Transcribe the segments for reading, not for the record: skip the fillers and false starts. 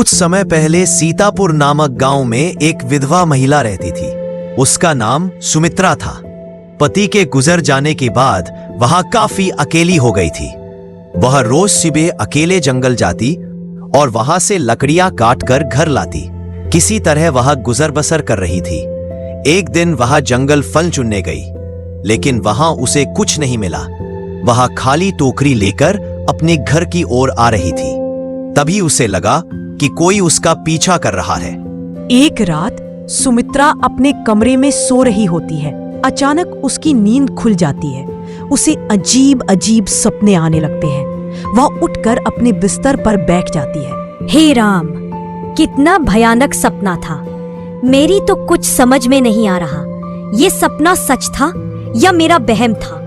कुछ समय पहले सीतापुर नामक गांव में एक विधवा महिला रहती थी। उसका नाम सुमित्रा था। पति के गुजर जाने के बाद वह काफी अकेली हो गई थी। वह रोज सुबह अकेले जंगल जाती और वहां से लकड़ियां काटकर घर लाती। किसी तरह वह गुजर बसर कर रही थी। एक दिन वह जंगल फल चुनने गई, लेकिन वहां उसे कुछ नहीं मिला। वह खाली टोकरी लेकर अपने घर की ओर आ रही थी। तभी उसे लगा कि कोई उसका पीछा कर रहा है। एक रात सुमित्रा अपने कमरे में सो रही होती है। अचानक उसकी नींद खुल जाती है। उसे अजीब अजीब सपने आने लगते हैं। वह उठकर अपने बिस्तर पर बैठ जाती है। हे राम, कितना भयानक सपना था। मेरी तो कुछ समझ में नहीं आ रहा। ये सपना सच था या मेरा वहम था?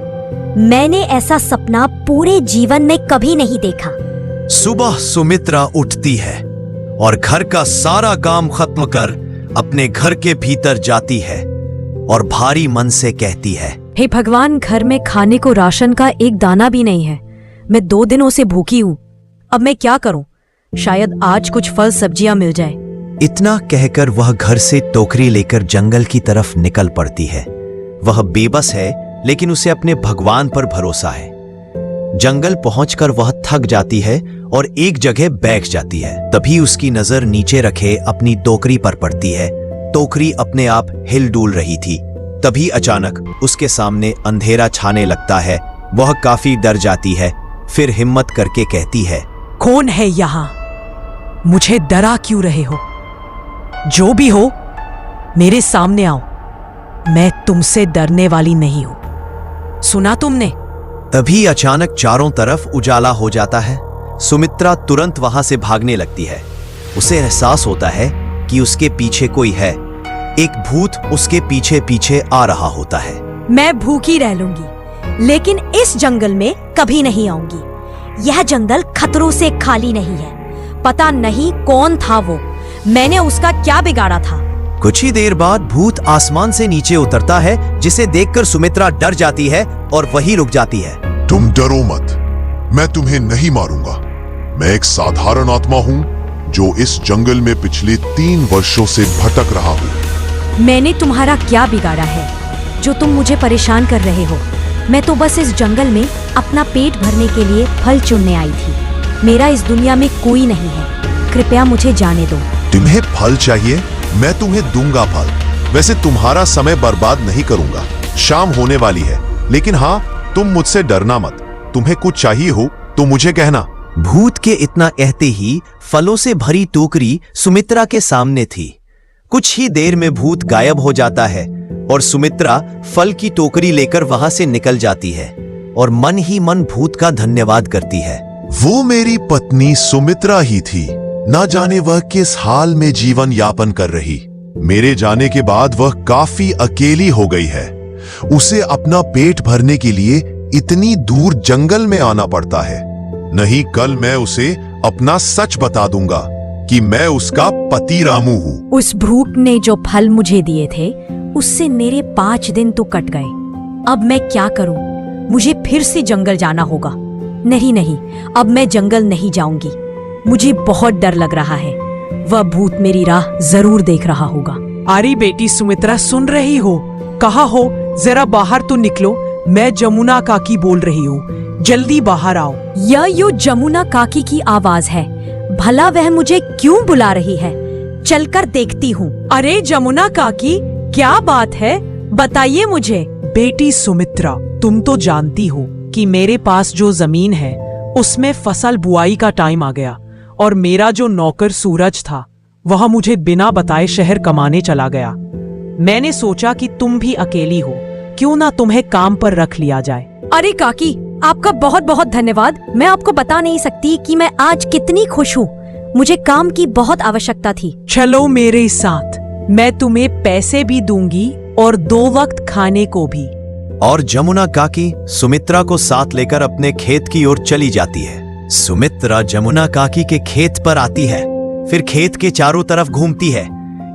मैंने ऐसा सपना पूरे जीवन में कभी नहीं देखा। सुबह सुमित्रा उठती है और घर का सारा काम खत्म कर अपने घर के भीतर जाती है और भारी मन से कहती है, हे भगवान, घर में खाने को राशन का एक दाना भी नहीं है। मैं 2 दिनों से भूखी हूँ। अब मैं क्या करूँ? शायद आज कुछ फल सब्जियां मिल जाए। इतना कहकर वह घर से टोकरी लेकर जंगल की तरफ निकल पड़ती है। वह बेबस है, लेकिन उसे अपने भगवान पर भरोसा है। जंगल पहुंचकर वह थक जाती है और एक जगह बैठ जाती है। तभी उसकी नजर नीचे रखे अपनी टोकरी पर पड़ती है। टोकरी अपने आप हिल डुल रही थी। तभी अचानक उसके सामने अंधेरा छाने लगता है। वह काफी डर जाती है। फिर हिम्मत करके कहती है, कौन है यहाँ? मुझे डरा क्यों रहे हो? जो भी हो, मेरे सामने आओ। मैं तुमसे डरने वाली नहीं हूं। सुना तुमने? तभी अचानक चारों तरफ उजाला हो जाता है। सुमित्रा तुरंत वहां से भागने लगती है। उसे एहसास होता है कि उसके पीछे कोई है। एक भूत उसके पीछे पीछे आ रहा होता है। मैं भूखी रह लूंगी, लेकिन इस जंगल में कभी नहीं आऊंगी। यह जंगल खतरों से खाली नहीं है। पता नहीं कौन था वो। मैंने उसका क्या बिगाड़ा था? कुछ ही देर बाद भूत आसमान से नीचे उतरता है, जिसे देखकर सुमित्रा डर जाती है और वहीं रुक जाती है। तुम डरो मत, मैं तुम्हें नहीं मारूंगा। मैं एक साधारण आत्मा हूँ जो इस जंगल में पिछले 3 वर्षों से भटक रहा हूँ। मैंने तुम्हारा क्या बिगाड़ा है जो तुम मुझे परेशान कर रहे हो? मैं तो बस इस जंगल में अपना पेट भरने के लिए फल चुनने आई थी। मेरा इस दुनिया में कोई नहीं है। कृपया मुझे जाने दो। तुम्हें फल चाहिए? मैं तुम्हें दूंगा फल। वैसे तुम्हारा समय बर्बाद नहीं करूंगा। शाम होने वाली है, लेकिन हाँ, तुम मुझसे डरना मत। तुम्हें कुछ चाहिए हो तो मुझे कहना। भूत के इतना कहते ही फलों से भरी टोकरी सुमित्रा के सामने थी। कुछ ही देर में भूत गायब हो जाता है और सुमित्रा फल की टोकरी लेकर वहां से निकल जाती है और मन ही मन भूत का धन्यवाद करती है। वो मेरी पत्नी सुमित्रा ही थी। ना जाने वह किस हाल में जीवन यापन कर रही। मेरे जाने के बाद वह काफी अकेली हो गई है। उसे अपना पेट भरने के लिए इतनी दूर जंगल में आना पड़ता है। नहीं, कल मैं उसे अपना सच बता दूंगा कि मैं उसका पति रामू हूँ। उस भूत ने जो फल मुझे दिए थे, उससे मेरे 5 दिन तो कट गए। अब मैं क्या करूं? मुझे फिर से जंगल जाना होगा। नहीं, अब मैं जंगल नहीं जाऊंगी। मुझे बहुत डर लग रहा है। वह भूत मेरी राह जरूर देख रहा होगा। अरे बेटी सुमित्रा, सुन रही हो? कहाँ हो? जरा बाहर तो निकलो। मैं जमुना काकी बोल रही हूँ। जल्दी बाहर आओ। यह जमुना काकी की आवाज है। भला वह मुझे क्यों बुला रही है? चलकर देखती हूँ। अरे जमुना काकी, क्या बात है? बताइए मुझे। बेटी सुमित्रा, तुम तो जानती हो कि मेरे पास जो जमीन है उसमें फसल बुआई का टाइम आ गया और मेरा जो नौकर सूरज था वह मुझे बिना बताए शहर कमाने चला गया। मैंने सोचा कि तुम भी अकेली हो, क्यों ना तुम्हें काम पर रख लिया जाए। अरे काकी, आपका बहुत बहुत धन्यवाद। मैं आपको बता नहीं सकती कि मैं आज कितनी खुश हूँ। मुझे काम की बहुत आवश्यकता थी। चलो मेरे साथ, मैं तुम्हें पैसे भी दूंगी और 2 वक्त खाने को भी। और जमुना काकी सुमित्रा को साथ लेकर अपने खेत की ओर चली जाती है। सुमित्रा जमुना काकी के खेत पर आती है, फिर खेत के चारों तरफ घूमती है।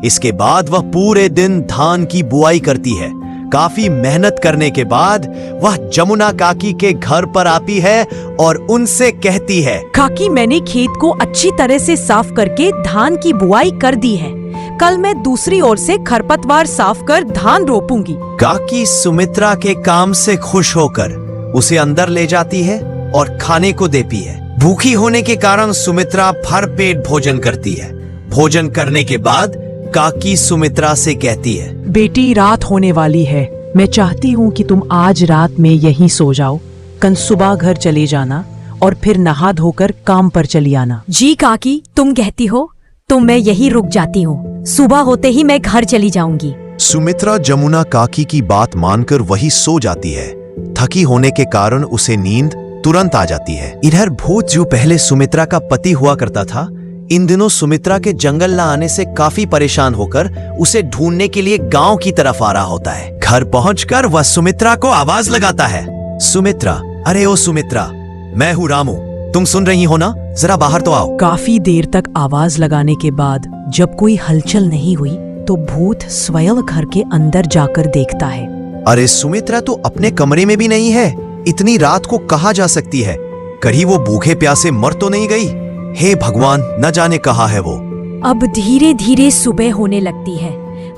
इसके बाद वह पूरे दिन धान की बुआई करती है। काफी मेहनत करने के बाद वह जमुना काकी के घर पर आती है और उनसे कहती है, काकी, मैंने खेत को अच्छी तरह से साफ करके धान की बुआई कर दी है। कल मैं दूसरी ओर से खरपतवार साफ कर धान रोपूंगी। काकी सुमित्रा के काम से खुश होकर उसे अंदर ले जाती है और खाने को देती है। भूखी होने के कारण सुमित्रा भर पेट भोजन करती है। भोजन करने के बाद काकी सुमित्रा से कहती है, बेटी, रात होने वाली है। मैं चाहती हूँ कि तुम आज रात में यहीं सो जाओ। कल सुबह घर चले जाना और फिर नहा धोकर काम पर चली आना। जी काकी, तुम कहती हो तो मैं यही रुक जाती हूँ। सुबह होते ही मैं घर चली जाऊंगी। सुमित्रा जमुना काकी की बात मानकर वही सो जाती है। थकी होने के कारण उसे नींद तुरंत आ जाती है। इधर भूत, जो पहले सुमित्रा का पति हुआ करता था, इन दिनों सुमित्रा के जंगल न आने से काफी परेशान होकर उसे ढूंढने के लिए गांव की तरफ आ रहा होता है। घर पहुंचकर वह सुमित्रा को आवाज लगाता है, सुमित्रा, अरे ओ सुमित्रा, मैं हूँ रामू, तुम सुन रही हो ना? जरा बाहर तो आओ। काफी देर तक आवाज लगाने के बाद जब कोई हलचल नहीं हुई तो भूत स्वयं घर के अंदर जाकर देखता है। अरे सुमित्रा तो अपने कमरे में भी नहीं है। इतनी रात को कहाँ जा सकती है? कहीं वो भूखे प्यासे मर तो नहीं गई? हे भगवान, न जाने कहाँ है वो। अब धीरे धीरे सुबह होने लगती है।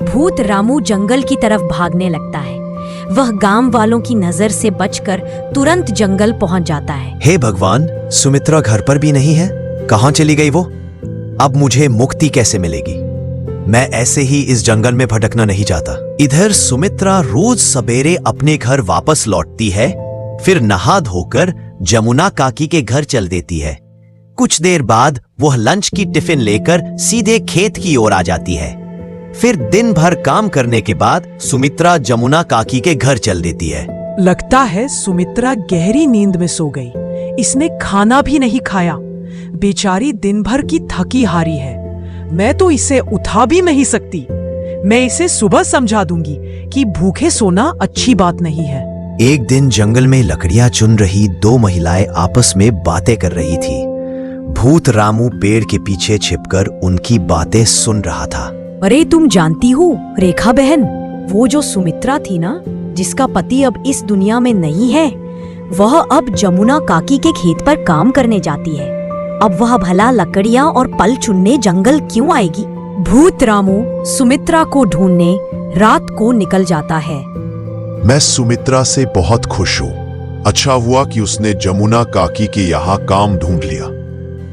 भूत रामू जंगल की तरफ भागने लगता है। वह गांव वालों की नजर से बचकर तुरंत जंगल पहुंच जाता है। हे भगवान, सुमित्रा घर पर भी नहीं है। कहाँ चली गई वो? अब मुझे मुक्ति कैसे मिलेगी? मैं ऐसे ही इस जंगल में भटकना नहीं चाहता। इधर सुमित्रा रोज सवेरे अपने घर वापस लौटती है, फिर नहा धोकर जमुना काकी के घर चल देती है। कुछ देर बाद वह लंच की टिफिन लेकर सीधे खेत की ओर आ जाती है। फिर दिन भर काम करने के बाद सुमित्रा जमुना काकी के घर चल देती है। लगता है सुमित्रा गहरी नींद में सो गई। इसने खाना भी नहीं खाया। बेचारी दिन भर की थकी हारी है। मैं तो इसे उठा भी नहीं सकती। मैं इसे सुबह समझा दूंगी कि भूखे सोना अच्छी बात नहीं है। एक दिन जंगल में लकड़ियां चुन रही दो महिलाएं आपस में बातें कर रही थी। भूत रामू पेड़ के पीछे छिपकर उनकी बातें सुन रहा था। अरे तुम जानती हो रेखा बहन, वो जो सुमित्रा थी ना, जिसका पति अब इस दुनिया में नहीं है, वह अब जमुना काकी के खेत पर काम करने जाती है। अब वह भला लकड़ियां और पल चुनने जंगल क्यों आएगी? भूत रामू सुमित्रा को ढूंढने रात को निकल जाता है। मैं सुमित्रा से बहुत खुश हूँ। अच्छा हुआ कि उसने जमुना काकी के यहाँ काम ढूंढ लिया।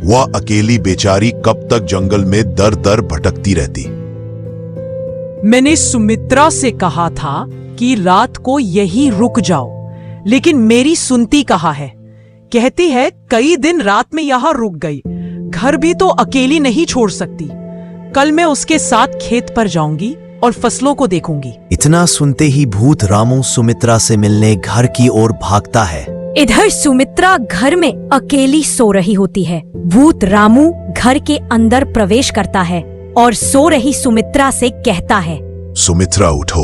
वह अकेली बेचारी कब तक जंगल में दर दर भटकती रहती। मैंने सुमित्रा से कहा था कि रात को यहीं रुक जाओ, लेकिन मेरी सुनती कहाँ है। कहती है कई दिन रात में यहाँ रुक गई। घर भी तो अकेली नहीं छोड़ सकती। कल मैं उसके साथ खेत पर जाऊंगी और फसलों को देखूंगी। इतना सुनते ही भूत रामू सुमित्रा से मिलने घर की ओर भागता है। इधर सुमित्रा घर में अकेली सो रही होती है। भूत रामू घर के अंदर प्रवेश करता है और सो रही सुमित्रा से कहता है, सुमित्रा उठो,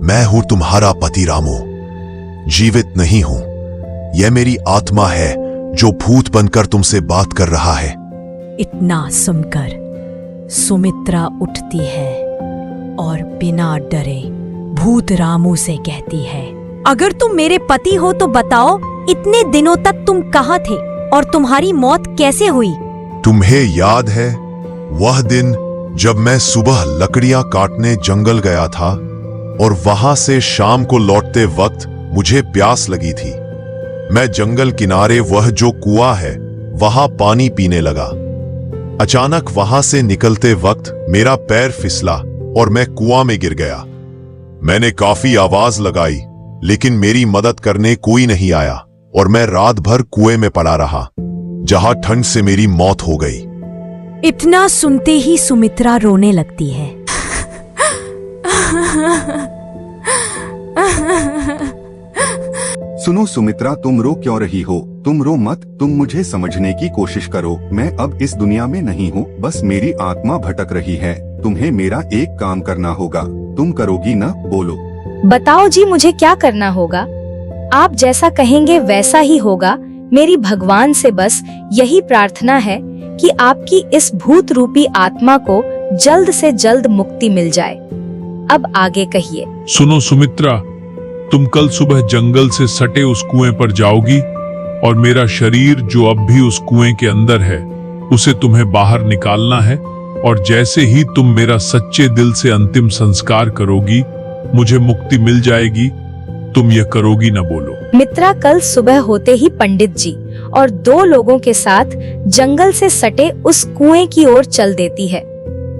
मैं हूँ तुम्हारा पति रामू। जीवित नहीं हूँ, यह मेरी आत्मा है जो भूत बनकर तुमसे बात कर रहा है। इतना सुनकर सुमित्रा उठती है और बिना डरे भूत रामू से कहती है, अगर तुम मेरे पति हो तो बताओ, इतने दिनों तक तुम कहाँ थे और तुम्हारी मौत कैसे हुई? तुम्हें याद है वह दिन जब मैं सुबह लकड़ियां काटने जंगल गया था और वहां से शाम को लौटते वक्त मुझे प्यास लगी थी। मैं जंगल किनारे वह जो कुआं है वहां पानी पीने लगा। अचानक वहां से निकलते वक्त मेरा पैर फिसला और मैं कुआं में गिर गया। मैंने काफी आवाज लगाई, लेकिन मेरी मदद करने कोई नहीं आया और मैं रात भर कुएं में पड़ा रहा, जहां ठंड से मेरी मौत हो गई। इतना सुनते ही सुमित्रा रोने लगती है। सुनो सुमित्रा, तुम रो क्यों रही हो? तुम रो मत, तुम मुझे समझने की कोशिश करो। मैं अब इस दुनिया में नहीं हूँ, बस मेरी आत्मा भटक रही है। तुम्हें मेरा एक काम करना होगा। तुम करोगी ना? बोलो। बताओ जी, मुझे क्या करना होगा? आप जैसा कहेंगे वैसा ही होगा। मेरी भगवान से बस यही प्रार्थना है कि आपकी इस भूत रूपी आत्मा को जल्द से जल्द मुक्ति मिल जाए। अब आगे कहिए। सुनो सुमित्रा, तुम कल सुबह जंगल से सटे उस कुएं पर जाओगी और मेरा शरीर जो अब भी उस कुएं के अंदर है उसे तुम्हें बाहर निकालना है, और जैसे ही तुम मेरा सच्चे दिल से अंतिम संस्कार करोगी मुझे मुक्ति मिल जाएगी। तुम ये करोगी ना? बोलो। मित्रा कल सुबह होते ही पंडित जी और 2 लोगों के साथ जंगल से सटे उस कुएं की ओर चल देती है।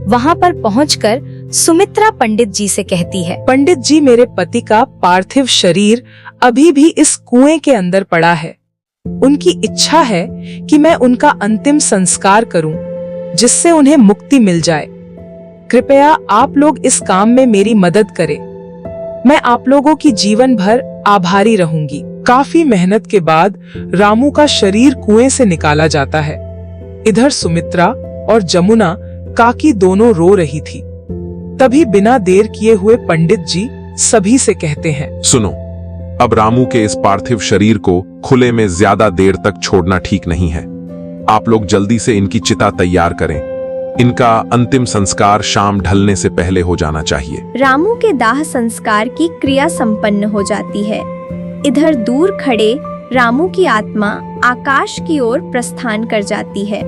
वहां पर पहुंचकर सुमित्रा पंडित जी से कहती है, पंडित जी, मेरे पति का पार्थिव शरीर अभी भी इस कुएं के अंदर पड़ा है। उनकी इच्छा है कि मैं उनका अंतिम संस्कार करूं, जिससे उन्हें मुक्ति मिल जाए। कृपया आप लोग इस काम में मेरी मदद करें। मैं आप लोगों की जीवन भर आभारी रहूंगी। काफी मेहनत के बाद रामू का शरीर कुएं से निकाला जाता है। इधर सुमित्रा और जमुना काकी दोनों रो रही थी। तभी बिना देर किए हुए पंडित जी सभी से कहते हैं, सुनो, अब रामू के इस पार्थिव शरीर को खुले में ज्यादा देर तक छोड़ना ठीक नहीं है। आप लोग जल्दी से इनकी चिता तैयार करें। इनका अंतिम संस्कार शाम ढलने से पहले हो जाना चाहिए। रामू के दाह संस्कार की क्रिया संपन्न हो जाती है। इधर दूर खड़े रामू की आत्मा आकाश की ओर प्रस्थान कर जाती है।